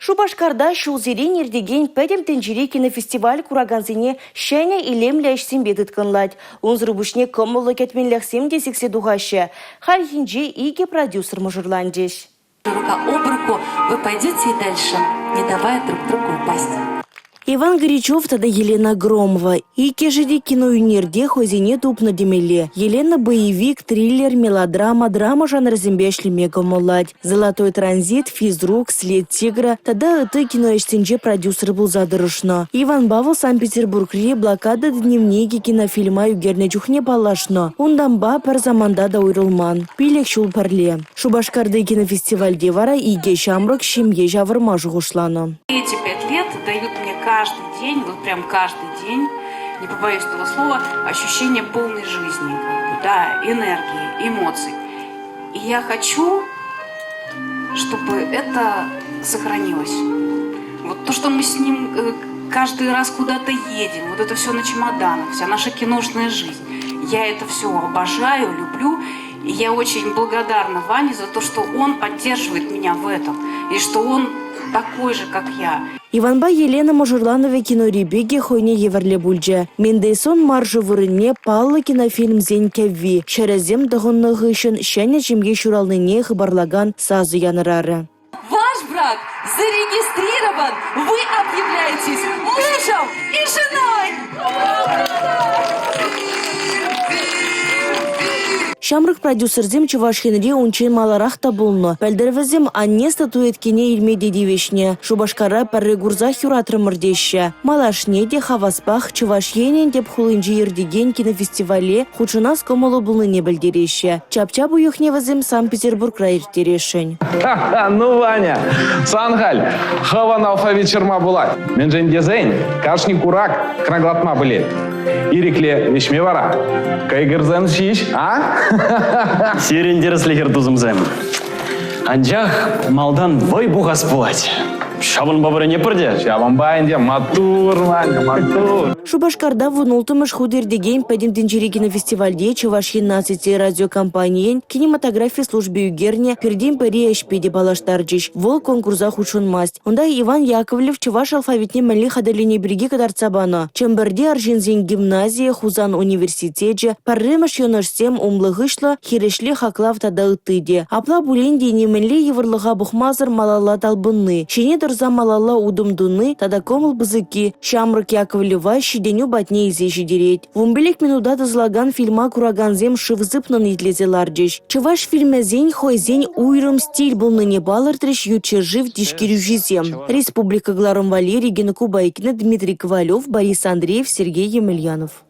Шубашкарда шулзерен ердеген пәдем тенджери кинофестиваль кураганзине шәне илемлі әшсен бедіт кынлад. Унзры бушне коммулы кетменләхсем десексе дуғашы. Хал хинже иге продюсер мужырландеш. Рука об руку вы пойдете и дальше, не давая друг другу упасть. Иван Горячев тада Елена Громова. Ике жеде киноюнерде хозине тупна демеле. Елена боевик, триллер, мелодрама, драма жанр зембешли мега молодь. Золотой транзит, физрук, след тигра. Тада это киноэштенже продюсер был задырышно. Иван Бавыл Санкт-Петербург-ри блокада дневники кинофильма югерне чухне палашно. Ундамба пар заманда да уйрылман. Пилек шул парле. Шубашкарды кинофестиваль девара иге шамрак шимье жавырма жугушлано. Эти 5 лет дают мне каждый день, вот прям каждый день, не побоюсь этого слова, ощущение полной жизни, да, энергии, эмоций. И я хочу, чтобы это сохранилось. Вот то, что мы с ним каждый раз куда-то едем, вот это все на чемоданах, вся наша киношная жизнь. Я это все обожаю, люблю. И я очень благодарна Ване за то, что он поддерживает меня в этом. И что он такой же, как я. Иванба Елена Мажурланова киноребеге хойне еверле бульджа. Мендейсон маржы вырынме паллы кинофильм «Зень кәвви». Шәрәзем дығыннығы үшін шәне жемге шуралныне хыбарлаган сазы янырары. Ваш брак зарегистрирован. Вы объявляетесь мужем и женой. Шамрык продюсерзем Чувашхенри унчен маларах та булно. Пәлдервізем анне статуэткене илмеде девешне. Шубашкара пәрре гурза хюратры мырдеща. Малашне де хаваспах Чувашхенен деп хулынжи ердеген кинофестивале худшына скомолы булныне білдереща. Чапча буюхневізем Санкт-Петербург райыртерешень. Ну, Ваня, Санхаль, хаван алфавит черма была. Менжен дезень, кашни курак, краглатма были. Ирекле вещме вара. Кайгерзен шиш, а? Серендер слегер тузымзем. Анжах малдан вой буғас булать. Шабын бабыры не пырде? Шабын байынде матур, Ваня, матур. Шубашкарда вунултымыш худердеген пәдем тенджери кинофестивальде Чувашхин нацити радиокомпаниян кинематография службе югерне пердем пәри әшпеде балаштарджиш. Вол конкурса худшун масть. Онда Иван Яковлев Чуваш алфавитне мәлі хадалине бірге кадарцабано. Чемберде Аржинзин гимназия, Хузан университеже, парремаш йонышсем умлығышлы хирешлі хаклав тада ұттыде. Апла буленде немелі еврлыға бұхмазыр малала талбынны. Шене дұрза малала удымдуны тада комыл бызыки. Шамрык Яковлева деню батне изеші дерет. Вумбелек минуда дызлаган фильма кураганзем шывзыпнын итлезелардеш. Чуваш фильмезень хойзень уйрым стиль булныне балыртреш юче жив дишкирюжизем. Республика Гларом Валерий, Гена Кубайкина, Дмитрий Ковалев, Борис Андреев, Сергей Емельянов.